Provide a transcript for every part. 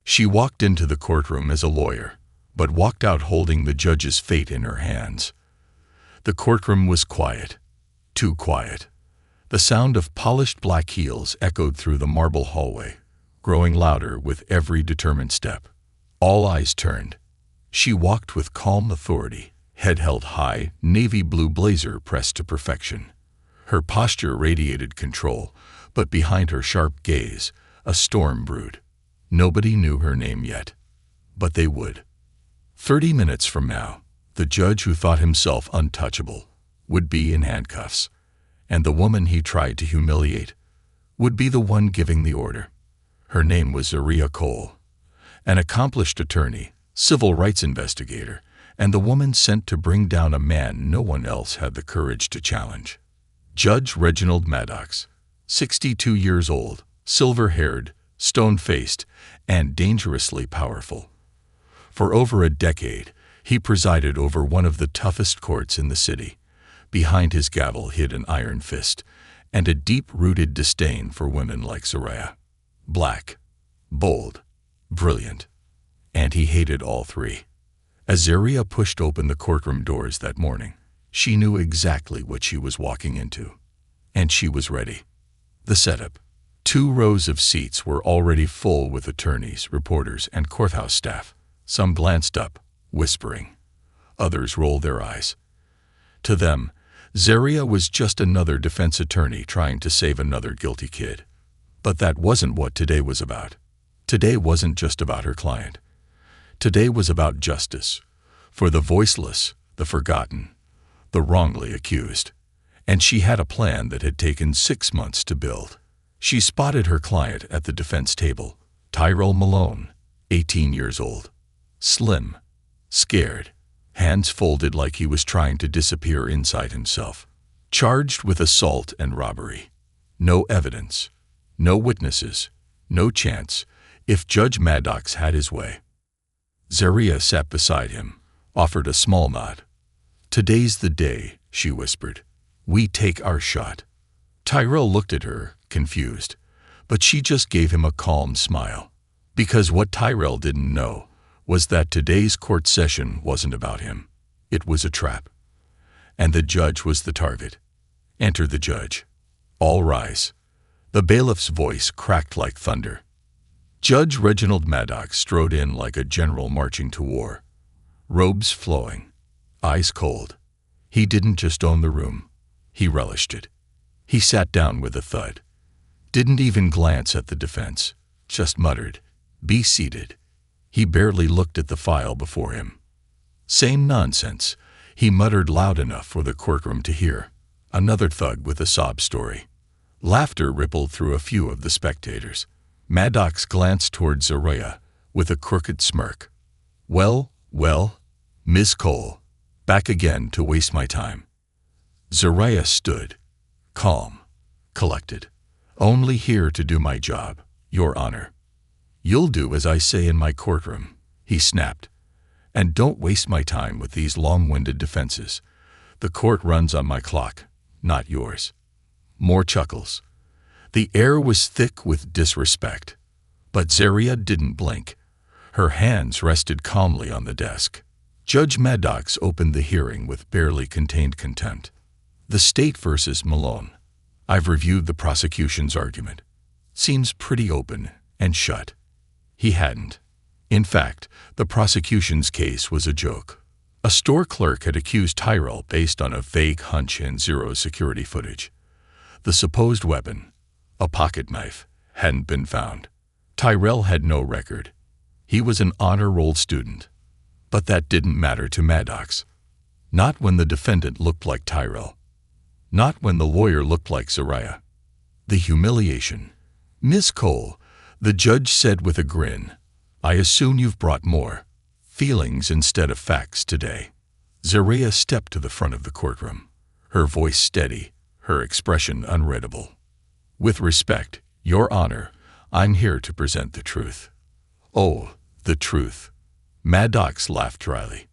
She walked into the courtroom as a lawyer, but walked out holding the judge's fate in her hands. The courtroom was quiet, too quiet. The sound of polished black heels echoed through the marble hallway, growing louder with every determined step. All eyes turned. She walked with calm authority, head held high, navy blue blazer pressed to perfection. Her posture radiated control, but behind her sharp gaze, a storm brewed. Nobody knew her name yet, but they would. 30 minutes from now, the judge who thought himself untouchable would be in handcuffs, and the woman he tried to humiliate would be the one giving the order. Her name was Zaria Cole, an accomplished attorney, civil rights investigator, and the woman sent to bring down a man no one else had the courage to challenge. Judge Reginald Maddox, 62 years old, silver-haired, stone-faced, and dangerously powerful. For over a decade, he presided over one of the toughest courts in the city. Behind his gavel hid an iron fist and a deep-rooted disdain for women like Zaria. Black, bold, brilliant, and he hated all three. As Zaria pushed open the courtroom doors that morning, she knew exactly what she was walking into, and she was ready. The setup. 2 rows of seats were already full with attorneys, reporters, and courthouse staff. Some glanced up, whispering. Others rolled their eyes. To them, Zaria was just another defense attorney trying to save another guilty kid. But that wasn't what today was about. Today wasn't just about her client. Today was about justice, for the voiceless, the forgotten, the wrongly accused. And she had a plan that had taken 6 months to build. She spotted her client at the defense table, Tyrell Malone, 18 years old. Slim, scared, hands folded like he was trying to disappear inside himself. Charged with assault and robbery. No evidence, no witnesses, no chance, if Judge Maddox had his way. Zaria sat beside him, offered a small nod. "Today's the day," she whispered. "We take our shot." Tyrell looked at her, confused, but she just gave him a calm smile. Because what Tyrell didn't know was that today's court session wasn't about him. It was a trap. And the judge was the target. Enter the judge. All rise. The bailiff's voice cracked like thunder. Judge Reginald Maddox strode in like a general marching to war. Robes flowing, eyes cold. He didn't just own the room. He relished it. He sat down with a thud. Didn't even glance at the defense. Just muttered, "Be seated." He barely looked at the file before him. "Same nonsense," he muttered loud enough for the courtroom to hear. Another thug with a sob story. Laughter rippled through a few of the spectators. Maddox glanced toward Zaria with a crooked smirk. Well, Miss Cole, back again to waste my time." Zaria stood, calm, collected. "Only here to do my job, Your Honor." "You'll do as I say in my courtroom," he snapped. "And don't waste my time with these long-winded defenses. The court runs on my clock, not yours." More chuckles. The air was thick with disrespect, but Zaria didn't blink. Her hands rested calmly on the desk. Judge Maddox opened the hearing with barely contained contempt. "The state versus Malone. I've reviewed the prosecution's argument. Seems pretty open and shut." He hadn't. In fact, the prosecution's case was a joke. A store clerk had accused Tyrell based on a vague hunch and zero security footage. The supposed weapon, a pocket knife, hadn't been found. Tyrell had no record. He was an honor roll student. But that didn't matter to Maddox. Not when the defendant looked like Tyrell. Not when the lawyer looked like Zaria. The humiliation. "Miss Cole," the judge said with a grin, "I assume you've brought more feelings instead of facts today." Zaria stepped to the front of the courtroom, her voice steady, her expression unreadable. "With respect, Your Honor, I'm here to present the truth." "Oh, the truth." Maddox laughed dryly.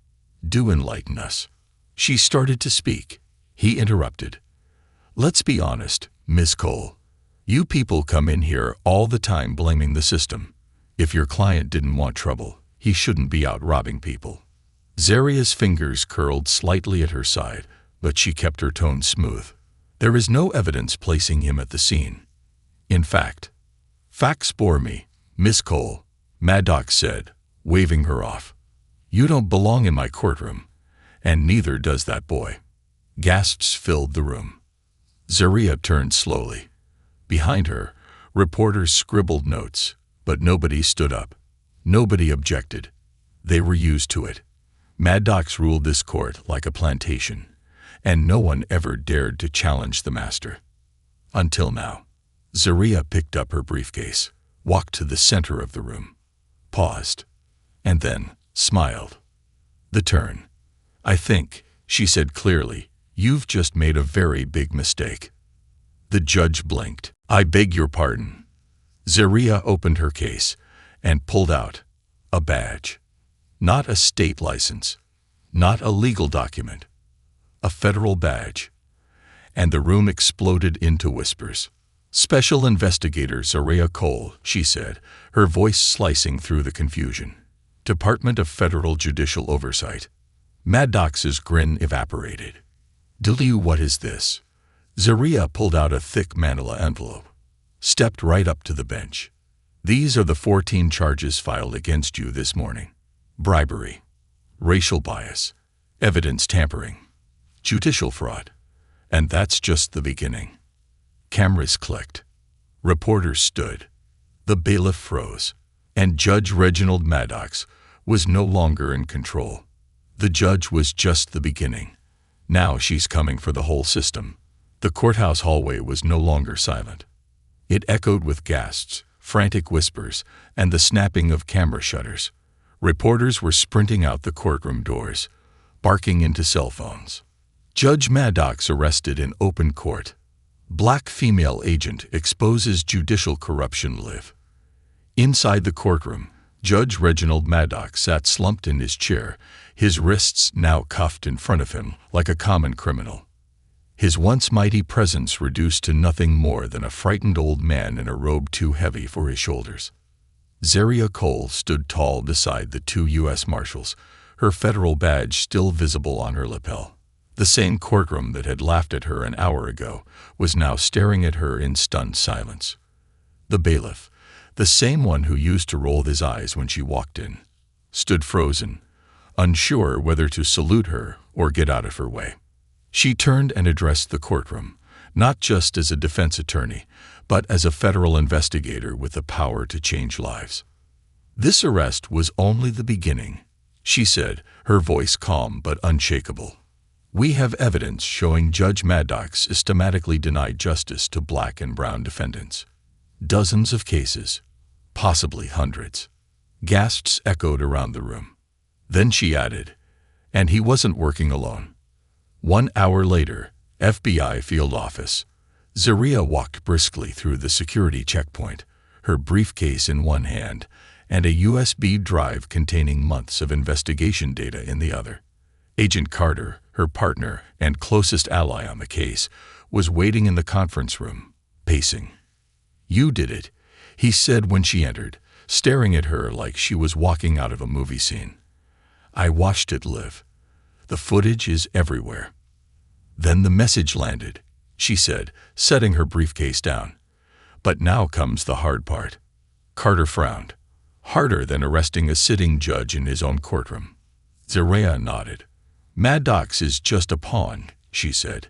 "Do enlighten us." She started to speak. He interrupted. "Let's be honest, Miss Cole. You people come in here all the time blaming the system. If your client didn't want trouble, he shouldn't be out robbing people. Zaria's fingers curled slightly at her side, but she kept her tone smooth. There is no evidence placing him at the scene. In fact, facts bore me, Miss Cole, Maddox said, waving her off. You don't belong in my courtroom, and neither does that boy. Gasps filled the room. Zaria turned slowly. Behind her, reporters scribbled notes, but nobody stood up. Nobody objected. They were used to it. Maddox ruled this court like a plantation, and no one ever dared to challenge the master. Until now. Zaria picked up her briefcase, walked to the center of the room, paused, and then smiled. The turn. I think, she said clearly, you've just made a very big mistake. The judge blinked. I beg your pardon. Zaria opened her case and pulled out a badge. Not a state license, not a legal document, a federal badge. And the room exploded into whispers. Special Investigator Zaria Cole, she said, her voice slicing through the confusion. Department of Federal Judicial Oversight. Maddox's grin evaporated. Dilly, what is this? Zaria pulled out a thick manila envelope, stepped right up to the bench. These are the 14 charges filed against you this morning. Bribery, racial bias, evidence tampering, judicial fraud. And that's just the beginning. Cameras clicked. Reporters stood. The bailiff froze. And Judge Reginald Maddox was no longer in control. The judge was just the beginning. Now she's coming for the whole system. The courthouse hallway was no longer silent. It echoed with gasps, frantic whispers, and the snapping of camera shutters. Reporters were sprinting out the courtroom doors, barking into cell phones. Judge Maddox arrested in open court. Black female agent exposes judicial corruption live. Inside the courtroom, Judge Reginald Maddox sat slumped in his chair, his wrists now cuffed in front of him like a common criminal. His once mighty presence reduced to nothing more than a frightened old man in a robe too heavy for his shoulders. Zaria Cole stood tall beside the two U.S. Marshals, her federal badge still visible on her lapel. The same courtroom that had laughed at her an hour ago was now staring at her in stunned silence. The bailiff, the same one who used to roll his eyes when she walked in, stood frozen, unsure whether to salute her or get out of her way. She turned and addressed the courtroom, not just as a defense attorney, but as a federal investigator with the power to change lives. This arrest was only the beginning, she said, her voice calm but unshakable. We have evidence showing Judge Maddox systematically denied justice to black and brown defendants. Dozens of cases, possibly hundreds. Gasps echoed around the room. Then she added, and he wasn't working alone. 1 hour later, FBI field office. Zaria walked briskly through the security checkpoint, her briefcase in one hand and a USB drive containing months of investigation data in the other. Agent Carter, her partner and closest ally on the case, was waiting in the conference room, pacing. You did it, he said when she entered, staring at her like she was walking out of a movie scene. I watched it live. The footage is everywhere. Then the message landed, she said, setting her briefcase down. But now comes the hard part. Carter frowned. Harder than arresting a sitting judge in his own courtroom. Zaria nodded. Maddox is just a pawn, she said.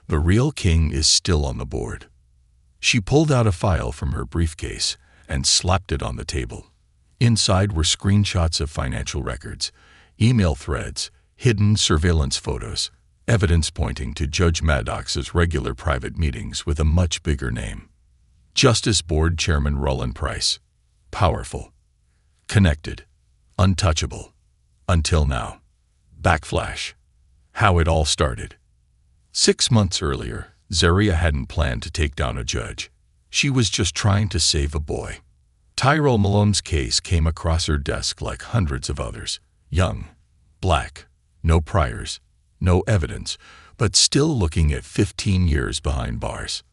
The real king is still on the board. She pulled out a file from her briefcase and slapped it on the table. Inside were screenshots of financial records, email threads, hidden surveillance photos, evidence pointing to Judge Maddox's regular private meetings with a much bigger name. Justice Board Chairman Roland Price. Powerful. Connected. Untouchable. Until now. Backflash. How it all started. 6 months earlier, Zaria hadn't planned to take down a judge. She was just trying to save a boy. Tyrell Malone's case came across her desk like hundreds of others. Young, black, no priors, no evidence, but still looking at 15 years behind bars.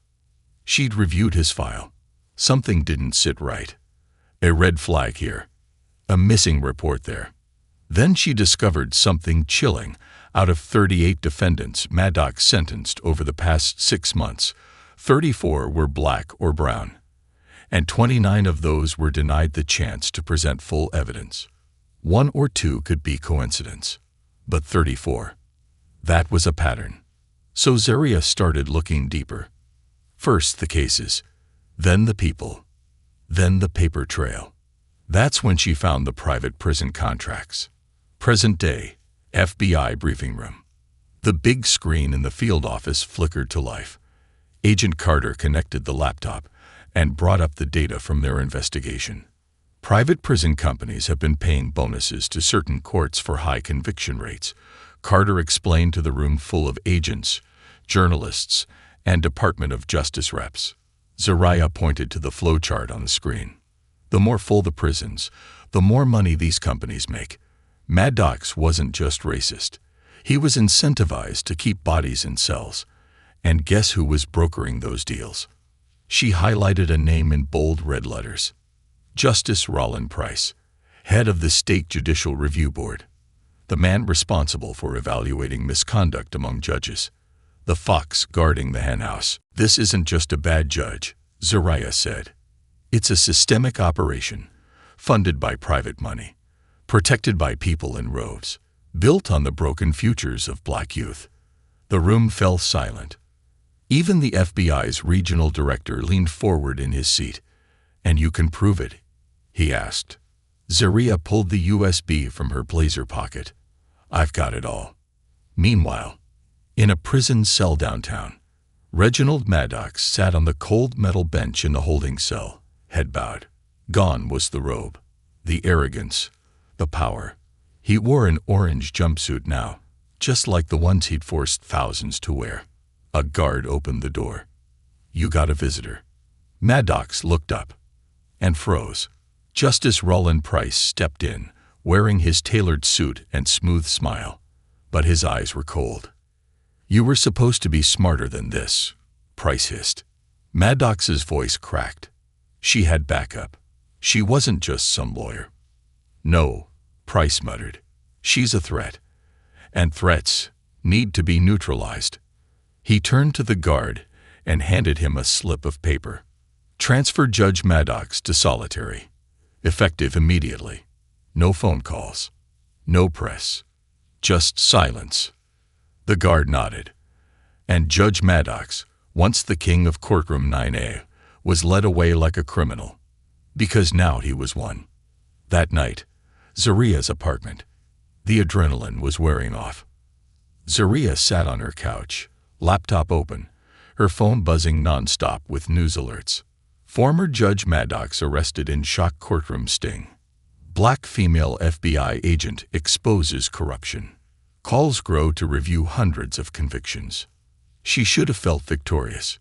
She'd reviewed his file. Something didn't sit right. A red flag here. A missing report there. Then she discovered something chilling. Out of 38 defendants Maddox sentenced over the past 6 months, 34 were black or brown, and 29 of those were denied the chance to present full evidence. 1 or 2 could be coincidence, but 34. That was a pattern. So Zaria started looking deeper. First the cases, then the people, then the paper trail. That's when she found the private prison contracts. Present day, FBI briefing room. The big screen in the field office flickered to life. Agent Carter connected the laptop and brought up the data from their investigation. Private prison companies have been paying bonuses to certain courts for high conviction rates, Carter explained to the room full of agents, journalists, and Department of Justice reps. Zaria pointed to the flowchart on the screen. The more full the prisons, the more money these companies make. Maddox wasn't just racist. He was incentivized to keep bodies in cells. And guess who was brokering those deals? She highlighted a name in bold red letters. Justice Rollin Price, head of the State Judicial Review Board. The man responsible for evaluating misconduct among judges. The fox guarding the henhouse. This isn't just a bad judge, Zaria said. It's a systemic operation, funded by private money, protected by people in robes, built on the broken futures of black youth. The room fell silent. Even the FBI's regional director leaned forward in his seat. "And you can prove it?" he asked. Zaria pulled the USB from her blazer pocket. "I've got it all." Meanwhile, in a prison cell downtown, Reginald Maddox sat on the cold metal bench in the holding cell, head bowed. Gone was the robe, the arrogance, the power. He wore an orange jumpsuit now, just like the ones he'd forced thousands to wear. A guard opened the door. "You got a visitor." Maddox looked up and froze. Justice Rollin Price stepped in, wearing his tailored suit and smooth smile, but his eyes were cold. "You were supposed to be smarter than this," Price hissed. Maddox's voice cracked. She had backup. She wasn't just some lawyer. "No," Price muttered. "She's a threat, and threats need to be neutralized." He turned to the guard and handed him a slip of paper. "Transfer Judge Maddox to solitary. Effective immediately. No phone calls. No press. Just silence." The guard nodded. And Judge Maddox, once the king of courtroom 9A, was led away like a criminal. Because now he was one. That night, Zaria's apartment. The adrenaline was wearing off. Zaria sat on her couch, laptop open, her phone buzzing nonstop with news alerts. Former Judge Maddox arrested in shock courtroom sting. Black female FBI agent exposes corruption. Calls grow to review hundreds of convictions. She should have felt victorious,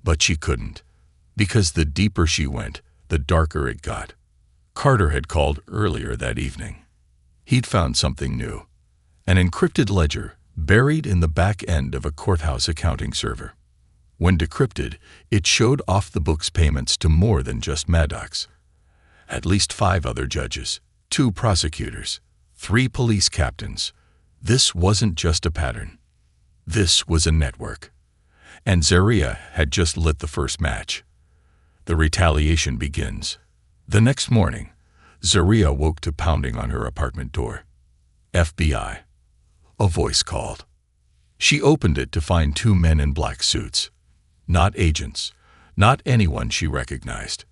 but she couldn't, because the deeper she went, the darker it got. Carter had called earlier that evening. He'd found something new, an encrypted ledger buried in the back end of a courthouse accounting server. When decrypted, it showed off-the-books payments to more than just Maddox. At least 5 other judges, 2 prosecutors, 3 police captains. This wasn't just a pattern. This was a network. And Zaria had just lit the first match. The retaliation begins. The next morning, Zaria woke to pounding on her apartment door. "FBI." A voice called. She opened it to find 2 men in black suits. Not agents, not anyone she recognized.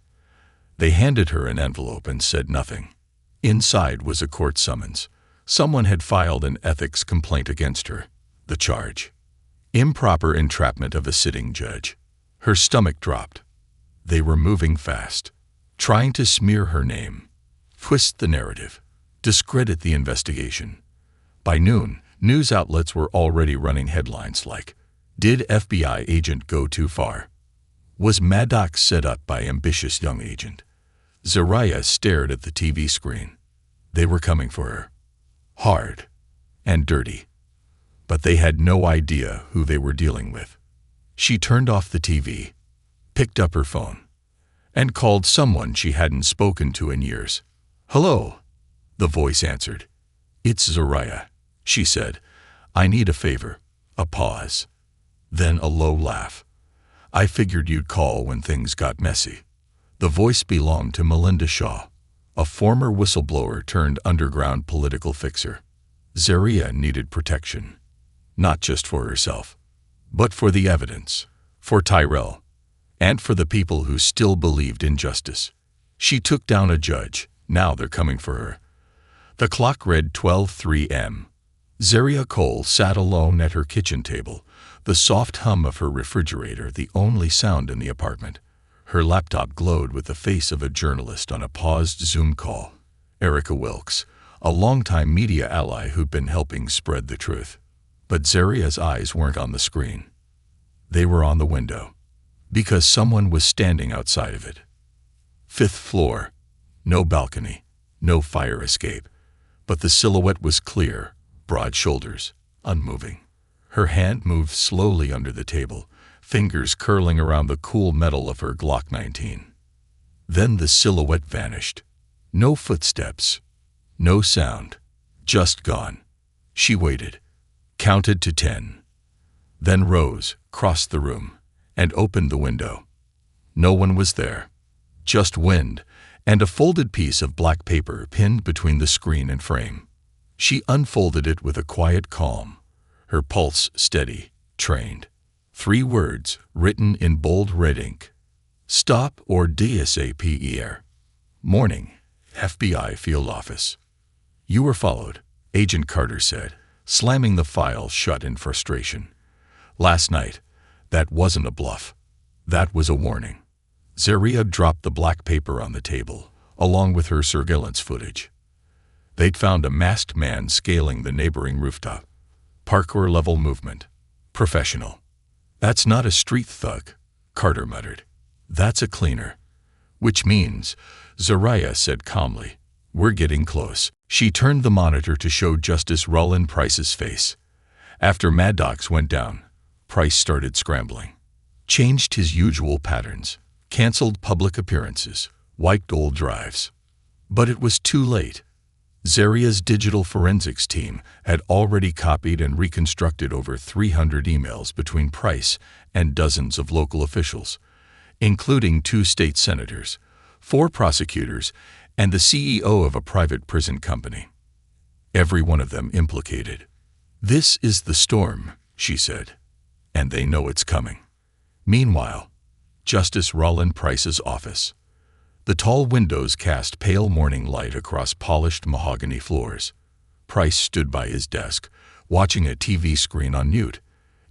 They handed her an envelope and said nothing. Inside was a court summons. Someone had filed an ethics complaint against her. The charge: improper entrapment of a sitting judge. Her stomach dropped. They were moving fast, trying to smear her name, twist the narrative, discredit the investigation. By noon, news outlets were already running headlines like, "Did FBI agent go too far? Was Maddox set up by ambitious young agent?" Zaria stared at the TV screen. They were coming for her. Hard and dirty. But they had no idea who they were dealing with. She turned off the TV, picked up her phone, and called someone she hadn't spoken to in years. "Hello," the voice answered. "It's Zariah," she said. "I need a favor." A pause. Then a low laugh. "I figured you'd call when things got messy." The voice belonged to Melinda Shaw, a former whistleblower turned underground political fixer. Zariah needed protection, not just for herself, but for the evidence, for Tyrell, and for the people who still believed in justice. She took down a judge. Now they're coming for her. The clock read 12:03 m. Zariah Cole sat alone at her kitchen table, the soft hum of her refrigerator the only sound in the apartment. Her laptop glowed with the face of a journalist on a paused Zoom call, Erica Wilkes, a longtime media ally who'd been helping spread the truth. But Zariah's eyes weren't on the screen. They were on the window, because someone was standing outside of it. 5th floor. No balcony, no fire escape, but the silhouette was clear, broad shoulders, unmoving. Her hand moved slowly under the table, fingers curling around the cool metal of her Glock 19. Then the silhouette vanished. No footsteps, no sound, just gone. She waited, counted to 10, then rose, crossed the room, and opened the window. No one was there, just wind and a folded piece of black paper pinned between the screen and frame. She unfolded it with a quiet calm, her pulse steady, trained. 3 words written in bold red ink. "Stop or DSAPER. Morning, FBI Field Office." "You were followed," Agent Carter said, slamming the file shut in frustration. "Last night, that wasn't a bluff. That was a warning." Zariah dropped the black paper on the table, along with her surveillance footage. They'd found a masked man scaling the neighboring rooftop. Parkour-level movement. Professional. "That's not a street thug," Carter muttered. "That's a cleaner." "Which means," Zariah said calmly, "we're getting close." She turned the monitor to show Justice Rollin Price's face. After Maddox went down, Price started scrambling. Changed his usual patterns. Canceled public appearances. Wiped old drives. But it was too late. Zariah's digital forensics team had already copied and reconstructed over 300 emails between Price and dozens of local officials, including 2 state senators, 4 prosecutors, and the CEO of a private prison company. Every one of them implicated. "This is the storm," she said, "and they know it's coming." Meanwhile, Justice Rollin Price's office. The tall windows cast pale morning light across polished mahogany floors. Price stood by his desk, watching a TV screen on mute.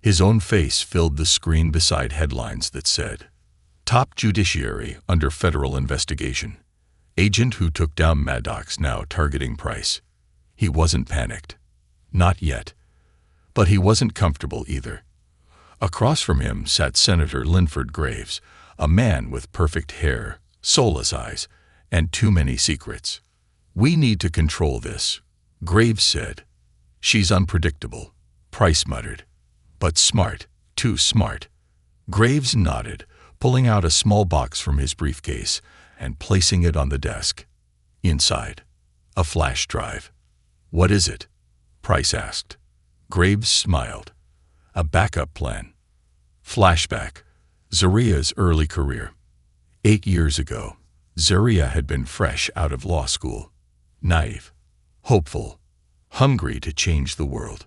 His own face filled the screen beside headlines that said, "Top Judiciary Under Federal Investigation. Agent who took down Maddox now targeting Price." He wasn't panicked. Not yet. But he wasn't comfortable either. Across from him sat Senator Linford Graves, a man with perfect hair, soulless eyes, and too many secrets. "We need to control this," Graves said. "She's unpredictable," Price muttered. "But smart, too smart." Graves nodded, pulling out a small box from his briefcase and placing it on the desk. Inside, a flash drive. "What is it?" Price asked. Graves smiled. "A backup plan." Flashback. Zariah's early career. 8 years ago, Zariah had been fresh out of law school. Naive, hopeful, hungry to change the world.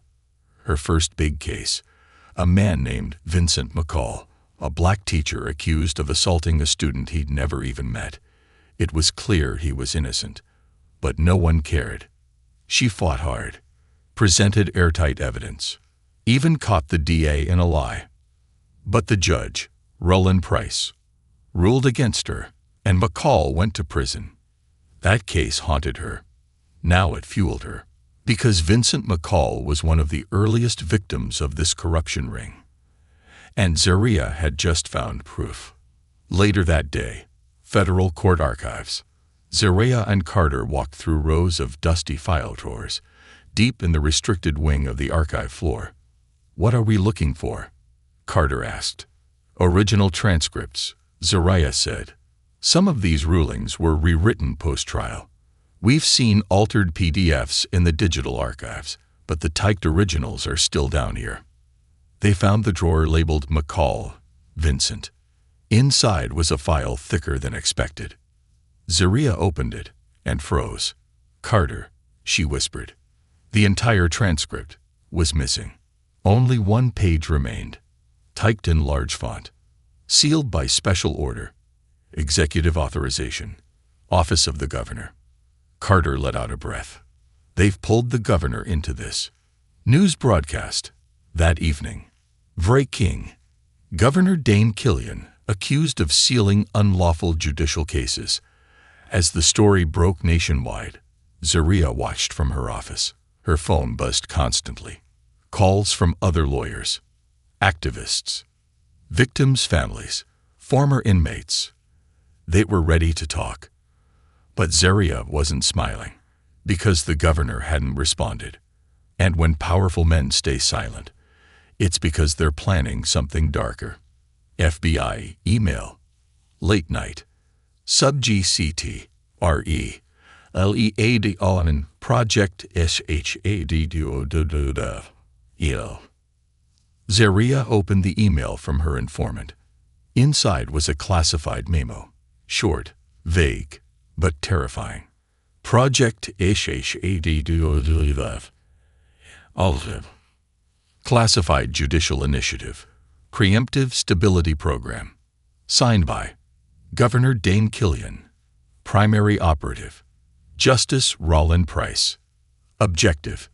Her first big case, a man named Vincent McCall, a black teacher accused of assaulting a student he'd never even met. It was clear he was innocent, but no one cared. She fought hard, presented airtight evidence, even caught the DA in a lie. But the judge, Rollin Price, ruled against her, and McCall went to prison. That case haunted her. Now it fueled her, because Vincent McCall was one of the earliest victims of this corruption ring. And Zariah had just found proof. Later that day, federal court archives. Zariah and Carter walked through rows of dusty file drawers, deep in the restricted wing of the archive floor. "What are we looking for?" Carter asked. "Original transcripts," Zariah said. Some of these rulings were rewritten post-trial. We've seen altered PDFs in the digital archives, but the typed originals are still down here. They found the drawer labeled McCall, Vincent. Inside was a file thicker than expected. Zaria opened it and froze. Carter, she whispered. The entire transcript was missing. Only one page remained, typed in large font. Sealed by special order. Executive authorization. Office of the Governor. Carter let out a breath. They've pulled the governor into this. News broadcast. That evening. Breaking. Governor Dane Killian accused of sealing unlawful judicial cases. As the story broke nationwide, Zaria watched from her office. Her phone buzzed constantly. Calls from other lawyers, activists, victims' families, former inmates. They were ready to talk. But Zaria wasn't smiling, because the governor hadn't responded. And when powerful men stay silent, it's because they're planning something darker. FBI email. Late night. Sub-GCT. RE. LEAD Project SHAD. Zaria opened the email from her informant. Inside was a classified memo. Short, vague, but terrifying. Project SHAD. Classified Judicial Initiative. Preemptive Stability Program. Signed by Governor Dane Killian. Primary Operative. Justice Rollin Price. Objective.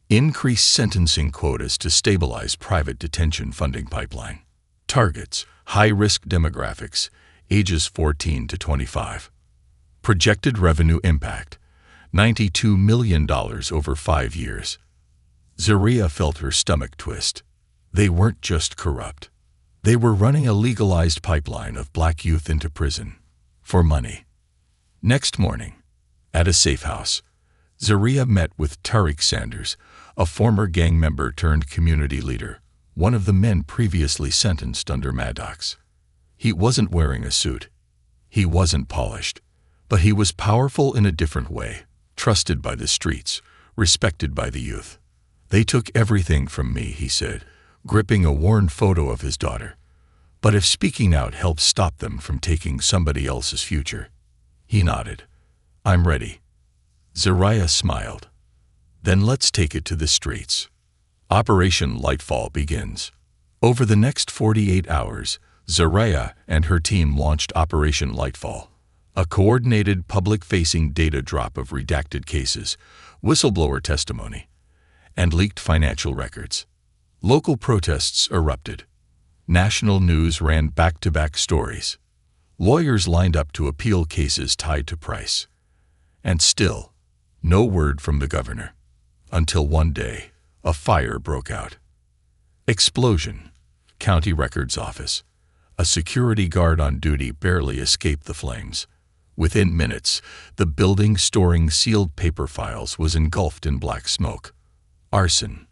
Increase sentencing quotas to stabilize private detention funding pipeline. Targets. High-risk demographics, ages 14 to 25. Projected revenue impact. $92 million over 5 years. Zaria felt her stomach twist. They weren't just corrupt. They were running a legalized pipeline of black youth into prison. For money. Next morning, at a safe house, Zaria met with Tariq Sanders, a former gang member turned community leader, one of the men previously sentenced under Maddox. He wasn't wearing a suit. He wasn't polished. But he was powerful in a different way, trusted by the streets, respected by the youth. They took everything from me, he said, gripping a worn photo of his daughter. But if speaking out helps stop them from taking somebody else's future. He nodded. I'm ready. Zaria smiled. Then let's take it to the streets. Operation Lightfall begins. Over the next 48 hours, Zaria and her team launched Operation Lightfall, a coordinated public-facing data drop of redacted cases, whistleblower testimony, and leaked financial records. Local protests erupted. National news ran back-to-back stories. Lawyers lined up to appeal cases tied to Price. And still, no word from the governor. Until one day, a fire broke out. Explosion. County Records Office. A security guard on duty barely escaped the flames. Within minutes, the building storing sealed paper files was engulfed in black smoke. Arson.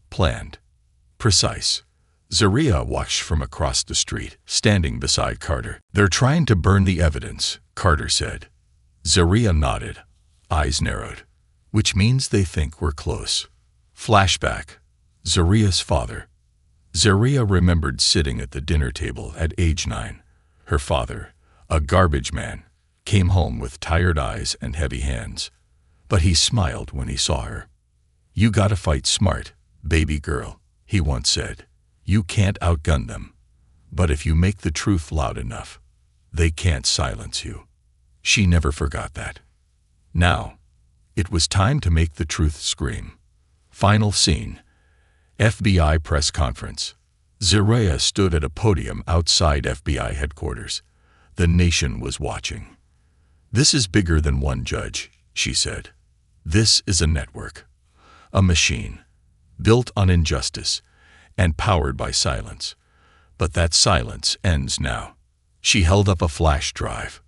Planned. Precise. Zaria watched from across the street, standing beside Carter. They're trying to burn the evidence, Carter said. Zaria nodded, eyes narrowed. Which means they think we're close. Flashback. Zaria's father. Zaria remembered sitting at the dinner table at age 9. Her father, a garbage man, came home with tired eyes and heavy hands. But he smiled when he saw her. You gotta fight smart, baby girl, he once said. You can't outgun them. But if you make the truth loud enough, they can't silence you. She never forgot that. Now, it was time to make the truth scream. Final scene. FBI press conference. Zaria stood at a podium outside FBI headquarters. The nation was watching. This is bigger than one judge, she said. This is a network. A machine. Built on injustice. And powered by silence. But that silence ends now. She held up a flash drive.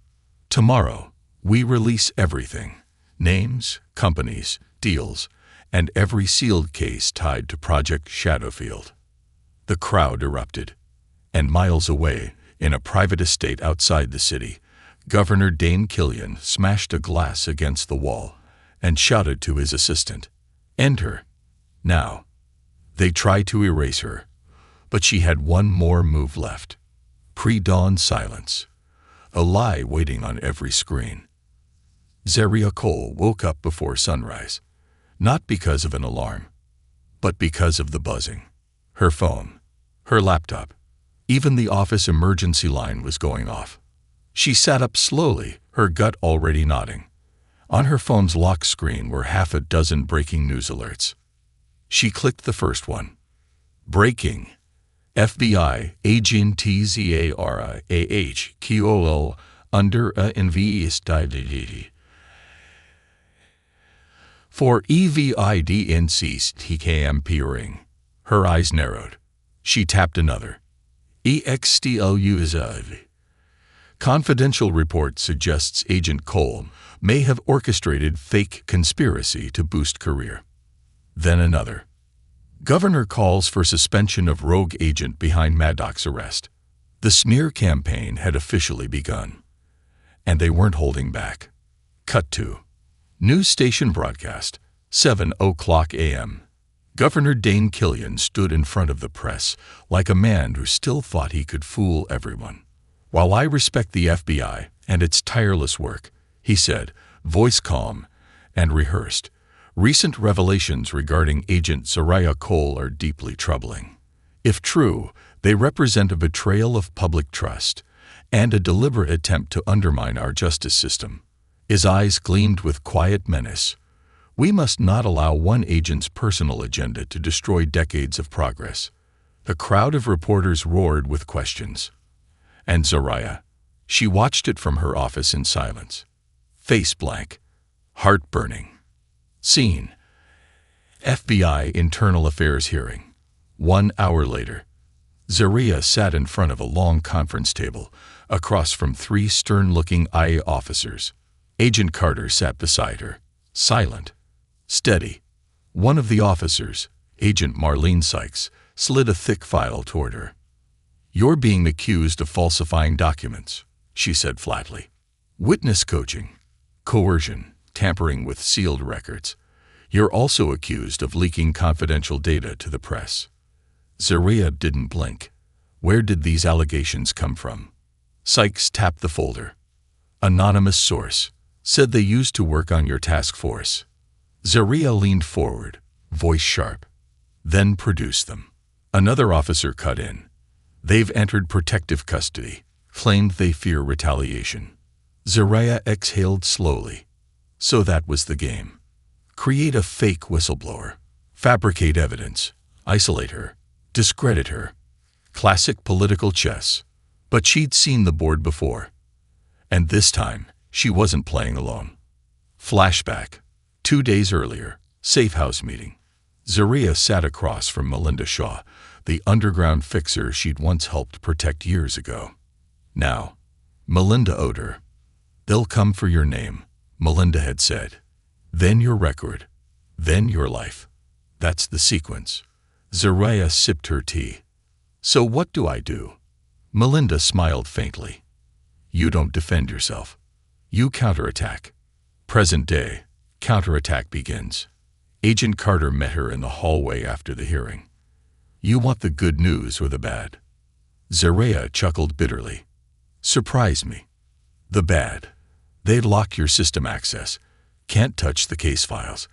Tomorrow, we release everything. Names, companies, deals, and every sealed case tied to Project Shadowfield. The crowd erupted. And miles away, in a private estate outside the city, Governor Dane Killian smashed a glass against the wall and shouted to his assistant, "Enter, now." They tried to erase her, but she had one more move left. Pre-dawn silence, a lie waiting on every screen. Zaria Cole woke up before sunrise, not because of an alarm, but because of the buzzing. Her phone, her laptop, even the office emergency line was going off. She sat up slowly, her gut already nodding. On her phone's lock screen were half a dozen breaking news alerts. She clicked the first one. Breaking. FBI agent Zarah under a investigation for evidence tampering. Her eyes narrowed. She tapped another. EXTLUSIV. Confidential report suggests Agent Cole may have orchestrated fake conspiracy to boost career. Then another. Governor calls for suspension of rogue agent behind Maddox's arrest. The smear campaign had officially begun, and they weren't holding back. Cut to. News station broadcast, 7:00 a.m. Governor Dane Killian stood in front of the press like a man who still thought he could fool everyone. "While I respect the FBI and its tireless work," he said, voice calm and rehearsed, "recent revelations regarding Agent Zaria Cole are deeply troubling. If true, they represent a betrayal of public trust and a deliberate attempt to undermine our justice system." His eyes gleamed with quiet menace. "We must not allow one agent's personal agenda to destroy decades of progress." The crowd of reporters roared with questions. And Zaria, she watched it from her office in silence. Face blank, heart burning. Scene. FBI Internal Affairs hearing. 1 hour later. Zaria sat in front of a long conference table, across from 3 stern-looking IA officers. Agent Carter sat beside her, silent, steady. One of the officers, Agent Marlene Sykes, slid a thick file toward her. "You're being accused of falsifying documents," she said flatly. "Witness coaching, coercion, tampering with sealed records. You're also accused of leaking confidential data to the press." Zaria didn't blink. Where did these allegations come from? Sykes tapped the folder. "Anonymous source. Said they used to work on your task force." Zaria leaned forward, voice sharp. "Then produce them." Another officer cut in. "They've entered protective custody. Claimed they fear retaliation." Zaria exhaled slowly. So that was the game. Create a fake whistleblower. Fabricate evidence. Isolate her. Discredit her. Classic political chess. But she'd seen the board before. And this time, she wasn't playing alone. Flashback. 2 days earlier, safe house meeting. Zaria sat across from Melinda Shaw, the underground fixer she'd once helped protect years ago. Now, Melinda owed her. "They'll come for your name," Melinda had said. "Then your record. Then your life. That's the sequence." Zaria sipped her tea. "So what do I do?" Melinda smiled faintly. "You don't defend yourself. You counterattack. Present day, counterattack begins." Agent Carter met her in the hallway after the hearing. "You want the good news or the bad?" Zaria chuckled bitterly. "Surprise me. The bad. They'd lock your system access. Can't touch the case files.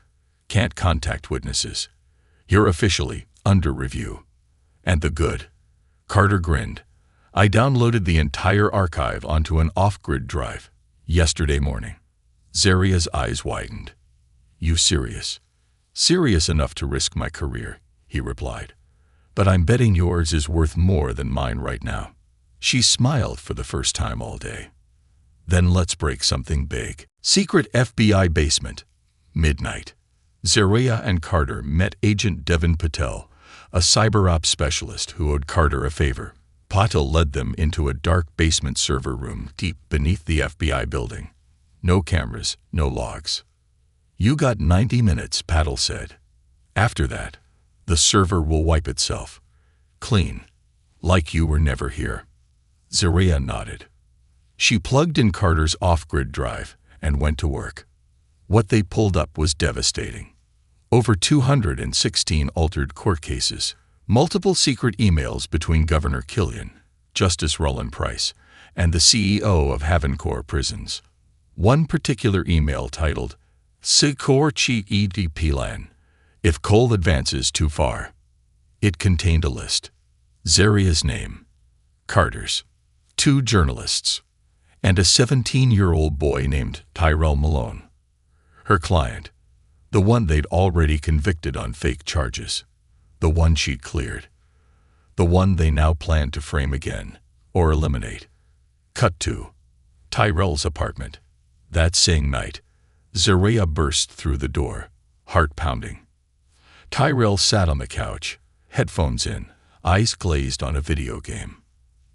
Can't contact witnesses. You're officially under review." "And the good?" Carter grinned. "I downloaded the entire archive onto an off-grid drive yesterday morning." Zaria's eyes widened. "You serious?" "Serious enough to risk my career," he replied. "But I'm betting yours is worth more than mine right now." She smiled for the first time all day. "Then let's break something big." Secret FBI basement. Midnight. Zaria and Carter met Agent Devin Patel, a cyber ops specialist who owed Carter a favor. Patel led them into a dark basement server room deep beneath the FBI building. No cameras, no logs. "You got 90 minutes, Patel said. "After that, the server will wipe itself. Clean. Like you were never here." Zaria nodded. She plugged in Carter's off-grid drive and went to work. What they pulled up was devastating. Over 216 altered court cases, multiple secret emails between Governor Killian, Justice Roland Price, and the CEO of Havencore Prisons. One particular email titled, Sikor Chi Ed Pilan, if Cole advances too far. It contained a list. Zaria's name, Carter's, 2 journalists, and a 17-year-old boy named Tyrell Malone. Her client, the one they'd already convicted on fake charges, the one she'd cleared, the one they now planned to frame again, or eliminate. Cut to Tyrell's apartment. That same night, Zaria burst through the door, heart pounding. Tyrell sat on the couch, headphones in, eyes glazed on a video game.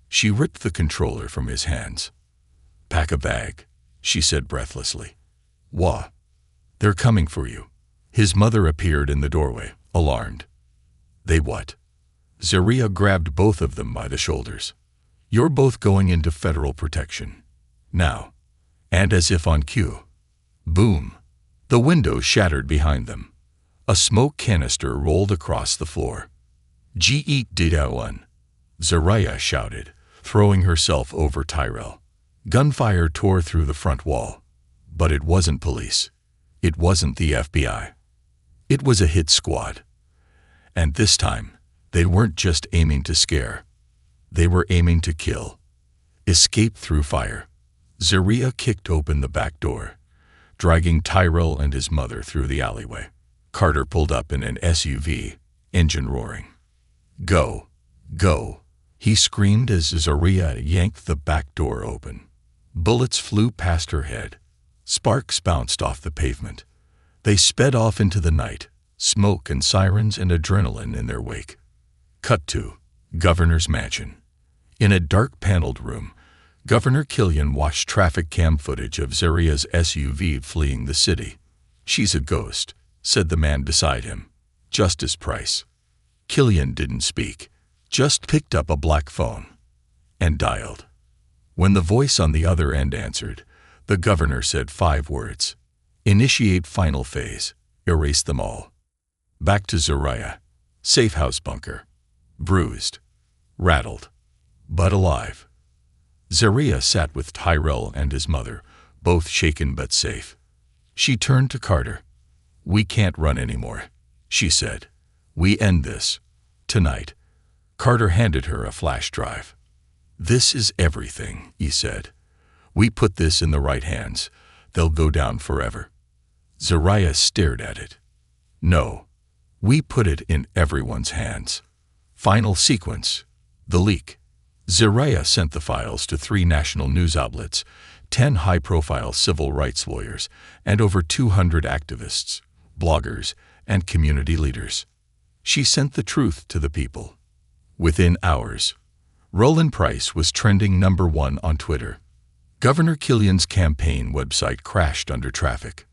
She ripped the controller from his hands. "Pack a bag," she said breathlessly. "Wha? They're coming for you." His mother appeared in the doorway, alarmed. "They what?" Zaria grabbed both of them by the shoulders. "You're both going into federal protection. Now." And as if on cue, boom! The window shattered behind them. A smoke canister rolled across the floor. "G-E-D-O-1," Zaria shouted, throwing herself over Tyrell. Gunfire tore through the front wall. But it wasn't police. It wasn't the FBI. It was a hit squad. And this time, they weren't just aiming to scare. They were aiming to kill. Escape through fire. Zaria kicked open the back door, dragging Tyrell and his mother through the alleyway. Carter pulled up in an SUV, engine roaring. "Go! Go!" he screamed as Zaria yanked the back door open. Bullets flew past her head. Sparks bounced off the pavement. They sped off into the night, smoke and sirens and adrenaline in their wake. Cut to Governor's mansion. In a dark paneled room, Governor Killian watched traffic cam footage of Zaria's SUV fleeing the city. "She's a ghost," said the man beside him, Justice Price. Killian didn't speak, just picked up a black phone and dialed. When the voice on the other end answered, the governor said 5 words. "Initiate final phase. Erase them all." Back to Zaria. Safe house bunker. Bruised. Rattled. But alive. Zaria sat with Tyrell and his mother, both shaken but safe. She turned to Carter. "We can't run anymore," she said. "We end this. Tonight." Carter handed her a flash drive. "This is everything," he said. "We put this in the right hands. They'll go down forever." Zaria stared at it. "No. We put it in everyone's hands." Final sequence. The leak. Zaria sent the files to 3 national news outlets, 10 high-profile civil rights lawyers, and over 200 activists, bloggers, and community leaders. She sent the truth to the people. Within hours, Roland Price was trending #1 on Twitter. Governor Killian's campaign website crashed under traffic.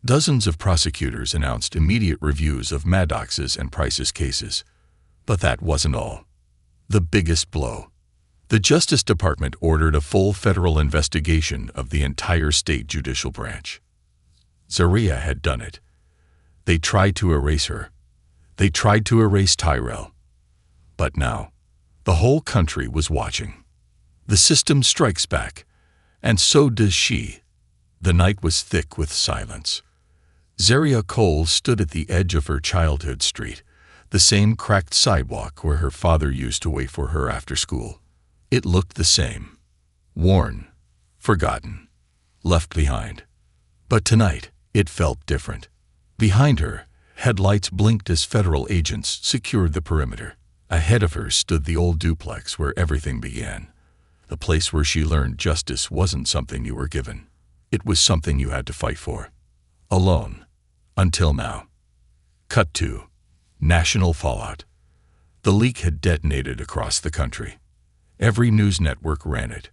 Dozens of prosecutors announced immediate reviews of Maddox's and Price's cases. But that wasn't all. The biggest blow. The Justice Department ordered a full federal investigation of the entire state judicial branch. Zaria had done it. They tried to erase her. They tried to erase Tyrell. But now, the whole country was watching. The system strikes back, and so does she. The night was thick with silence. Zaria Cole stood at the edge of her childhood street, the same cracked sidewalk where her father used to wait for her after school. It looked the same. Worn, forgotten, left behind. But tonight, it felt different. Behind her, headlights blinked as federal agents secured the perimeter. Ahead of her stood the old duplex where everything began. The place where she learned justice wasn't something you were given. It was something you had to fight for. Alone. Until now. Cut to national fallout. The leak had detonated across the country. Every news network ran it.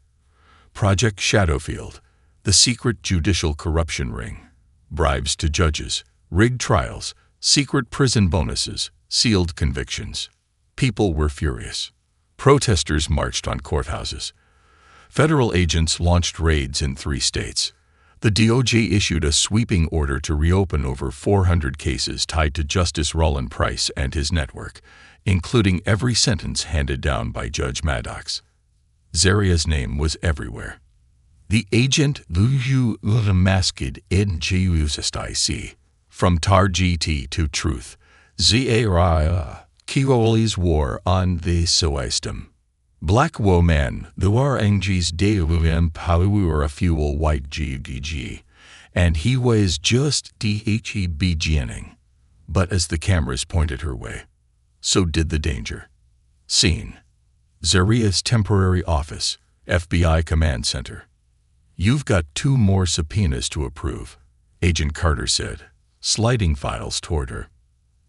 Project Shadowfield, the secret judicial corruption ring. Bribes to judges, rigged trials, secret prison bonuses, sealed convictions. People were furious. Protesters marched on courthouses. Federal agents launched raids in 3 states. The DOJ issued a sweeping order to reopen over 400 cases tied to Justice Roland Price and his network, including every sentence handed down by Judge Maddox. Zaria's name was everywhere. The agent who masked NGUSIC. From Tar GT to Truth, Zaria Kioli's war on the system. Black woman, the war angels de power a fuel white GGG, and he was just the beginning. But as the cameras pointed her way, so did the danger. Scene: Zaria's temporary office, FBI Command Center. You've got 2 more subpoenas to approve, Agent Carter said, sliding files toward her.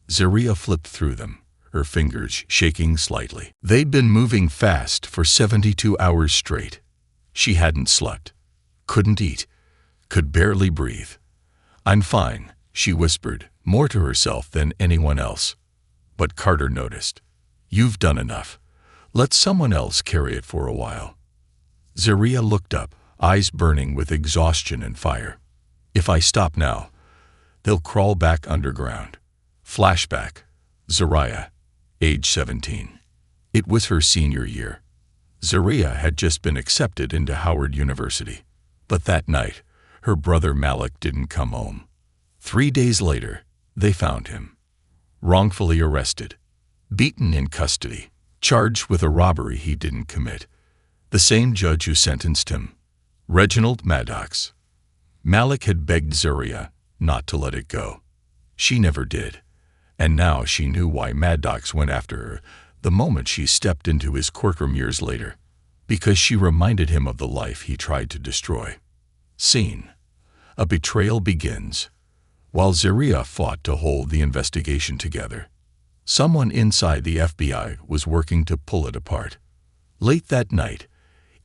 Zaria flipped through them, her fingers shaking slightly. They'd been moving fast for 72 hours straight. She hadn't slept, couldn't eat, could barely breathe. "I'm fine," she whispered, more to herself than anyone else. But Carter noticed. "You've done enough. Let someone else carry it for a while." Zaria looked up, eyes burning with exhaustion and fire. "If I stop now, they'll crawl back underground." Flashback: Zaria, age 17. It was her senior year. Zaria had just been accepted into Howard University. But that night, her brother Malik didn't come home. 3 days later, they found him. Wrongfully arrested, beaten in custody, charged with a robbery he didn't commit. The same judge who sentenced him, Reginald Maddox. Malik had begged Zaria not to let it go. She never did. And now she knew why Maddox went after her the moment she stepped into his courtroom years later. Because she reminded him of the life he tried to destroy. Scene: a betrayal begins. While Zaria fought to hold the investigation together, someone inside the FBI was working to pull it apart. Late that night,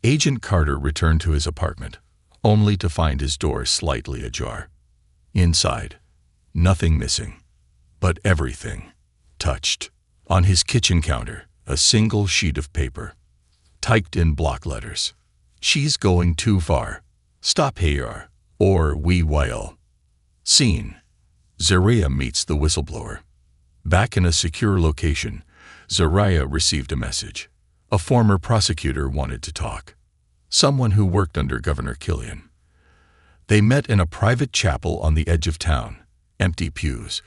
Agent Carter returned to his apartment, only to find his door slightly ajar. Inside, nothing missing, but everything touched. On his kitchen counter, a single sheet of paper, typed in block letters. "She's going too far. Stop here, or we will." Scene: Zaria meets the whistleblower. Back in a secure location, Zaria received a message. A former prosecutor wanted to talk. Someone who worked under Governor Killian. They met in a private chapel on the edge of town. Empty pews,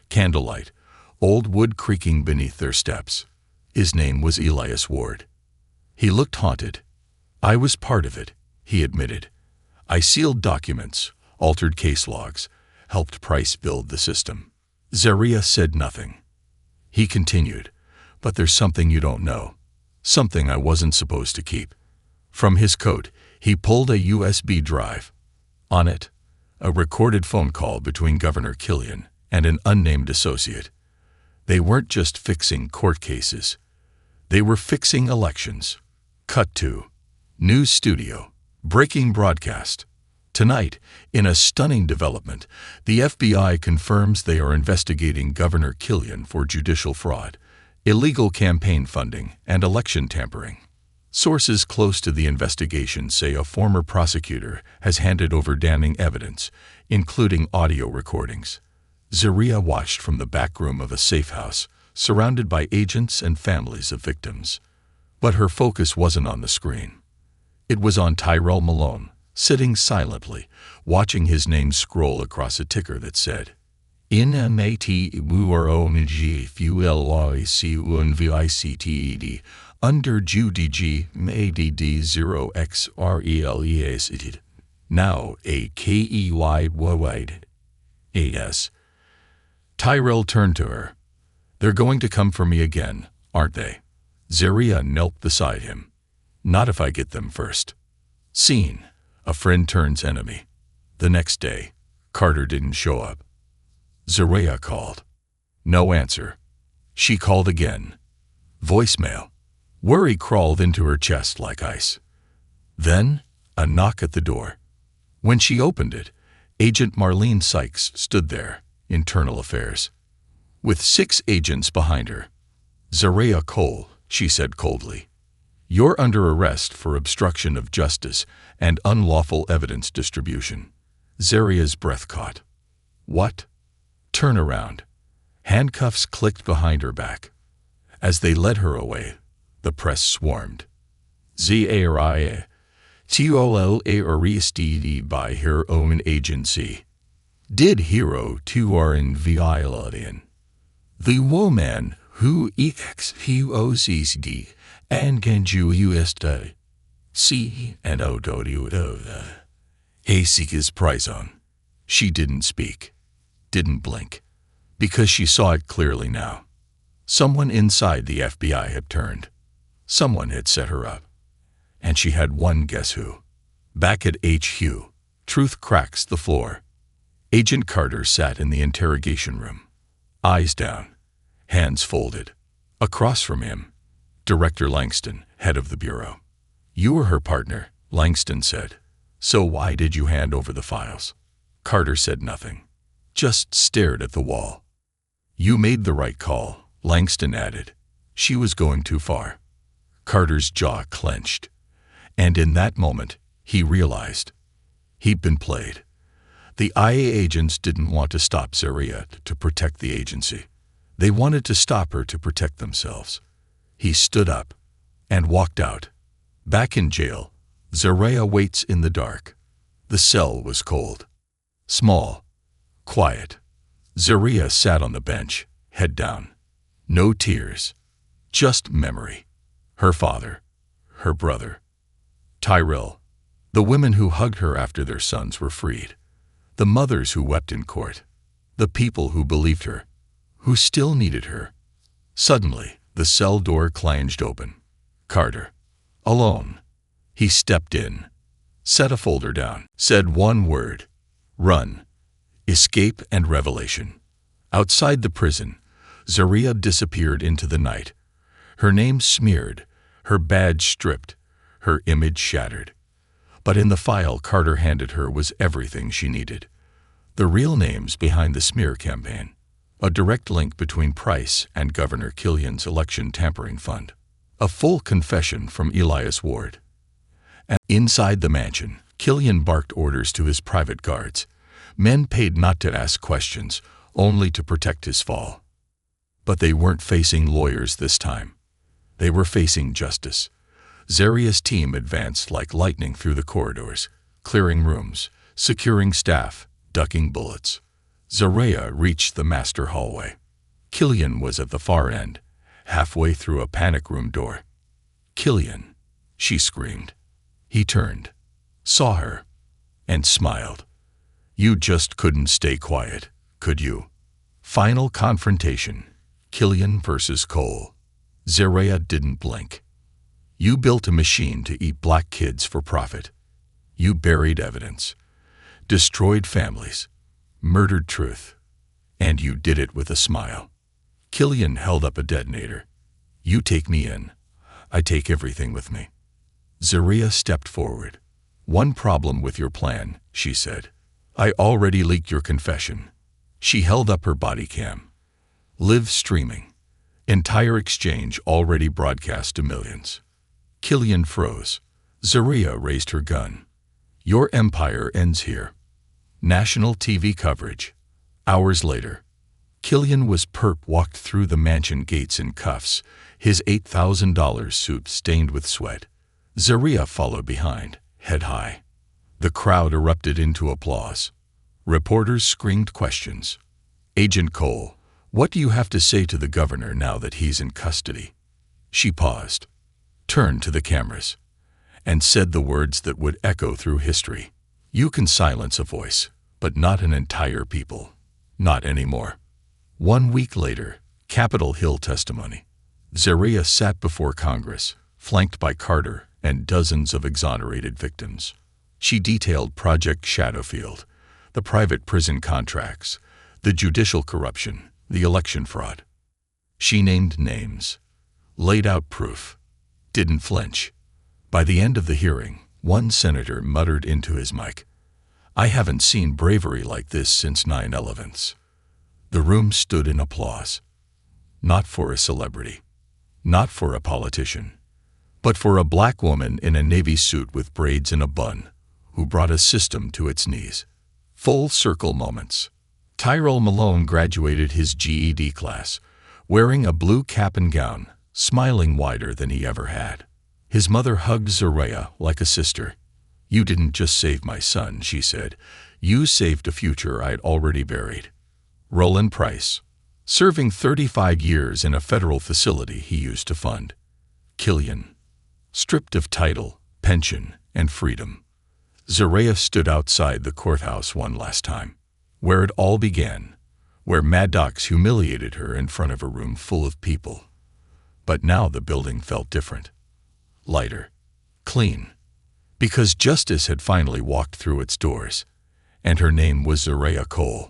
candlelight, old wood creaking beneath their steps. His name was Elias Ward. He looked haunted. "I was part of it," he admitted. "I sealed documents, altered case logs, helped Price build the system." Zaria said nothing. He continued, "But there's something you don't know. Something I wasn't supposed to keep." From his coat, he pulled a USB drive. On it, a recorded phone call between Governor Killian and an unnamed associate. They weren't just fixing court cases. They were fixing elections. Cut to: news studio, breaking broadcast. Tonight, in a stunning development, the FBI confirms they are investigating Governor Killian for judicial fraud, illegal campaign funding, and election tampering. Sources close to the investigation say a former prosecutor has handed over damning evidence, including audio recordings. Zaria watched from the back room of a safe house, surrounded by agents and families of victims. But her focus wasn't on the screen. It was on Tyrell Malone, sitting silently, watching his name scroll across a ticker that said, "NMATURONGFULICUNVICTED under JUDG MADD0XRELEASED. Now a KEY wide AS." Tyrell turned to her. "They're going to come for me again, aren't they?" Zaria knelt beside him. "Not if I get them first." Scene: a friend turns enemy. The next day, Carter didn't show up. Zaria called. No answer. She called again. Voicemail. Worry crawled into her chest like ice. Then, a knock at the door. When she opened it, Agent Marlene Sykes stood there, Internal Affairs, with 6 agents behind her. "Zaria Cole," she said coldly. You're under arrest for obstruction of justice and unlawful evidence distribution. Zaria's breath caught. What? Turn around. Handcuffs clicked behind her back. As they led her away, the press swarmed. Zaria, TOLA arrested by her own agency. Did hero to are in violation. The woman who exposed and can USD. C and O His prison. She didn't speak, didn't blink, because she saw it clearly now. Someone inside the FBI had turned. Someone had set her up. And she had one guess who. Back at HQ, truth cracks the floor. Agent Carter sat in the interrogation room, eyes down, hands folded. Across from him, Director Langston, head of the bureau. You were her partner, Langston said. So why did you hand over the files? Carter said nothing, just stared at the wall. You made the right call, Langston added. She was going too far. Carter's jaw clenched, and in that moment, he realized he'd been played. The IA agents didn't want to stop Zaria to protect the agency. They wanted to stop her to protect themselves. He stood up and walked out. Back in jail, Zaria waits in the dark. The cell was cold, small, quiet. Zaria sat on the bench, head down. No tears, just memory. Her father, her brother, Tyrell, the women who hugged her after their sons were freed, the mothers who wept in court, the people who believed her, who still needed her. Suddenly, the cell door clanged open. Carter, alone. He stepped in, set a folder down, said one word, run, escape and revelation. Outside the prison, Zaria disappeared into the night. Her name smeared, her badge stripped, her image shattered. But in the file Carter handed her was everything she needed. The real names behind the smear campaign, a direct link between Price and Governor Killian's election tampering fund, a full confession from Elias Ward. And inside the mansion, Killian barked orders to his private guards, men paid not to ask questions, only to protect his fall. But they weren't facing lawyers this time. They were facing justice. Zaria's team advanced like lightning through the corridors, clearing rooms, securing staff, ducking bullets. Zaria reached the master hallway. Killian was at the far end, halfway through a panic room door. Killian, she screamed. He turned, saw her, and smiled. You just couldn't stay quiet, could you? Final confrontation, Killian versus Cole. Zaria didn't blink. You built a machine to eat black kids for profit. You buried evidence, destroyed families, murdered truth, and you did it with a smile. Killian held up a detonator. You take me in, I take everything with me. Zaria stepped forward. One problem with your plan, she said. I already leaked your confession. She held up her body cam. Live streaming. Entire exchange already broadcast to millions. Killian froze. Zaria raised her gun. Your empire ends here. National TV coverage. Hours later, Killian was walked through the mansion gates in cuffs, his $8,000 suit stained with sweat. Zaria followed behind, head high. The crowd erupted into applause. Reporters screamed questions. Agent Cole, what do you have to say to the governor now that he's in custody? She paused, turned to the cameras, and said the words that would echo through history. You can silence a voice, but not an entire people. Not anymore. 1 week later, Capitol Hill testimony. Zaria sat before Congress, flanked by Carter and dozens of exonerated victims. She detailed Project Shadowfield, the private prison contracts, the judicial corruption, the election fraud. She named names, laid out proof, didn't flinch. By the end of the hearing, one senator muttered into his mic, I haven't seen bravery like this since 9/11. The room stood in applause. Not for a celebrity, not for a politician, but for a black woman in a navy suit with braids and a bun, who brought a system to its knees. Full circle moments. Tyrell Malone graduated his GED class, wearing a blue cap and gown, smiling wider than he ever had. His mother hugged Zaraya like a sister. "You didn't just save my son," she said. "You saved a future I'd already buried." Roland Price, serving 35 years in a federal facility he used to fund. Killian, stripped of title, pension, and freedom. Zaraya stood outside the courthouse one last time, where it all began, where Maddox humiliated her in front of a room full of people. But now the building felt different. Lighter. Clean. Because justice had finally walked through its doors, and her name was Zaraya Cole.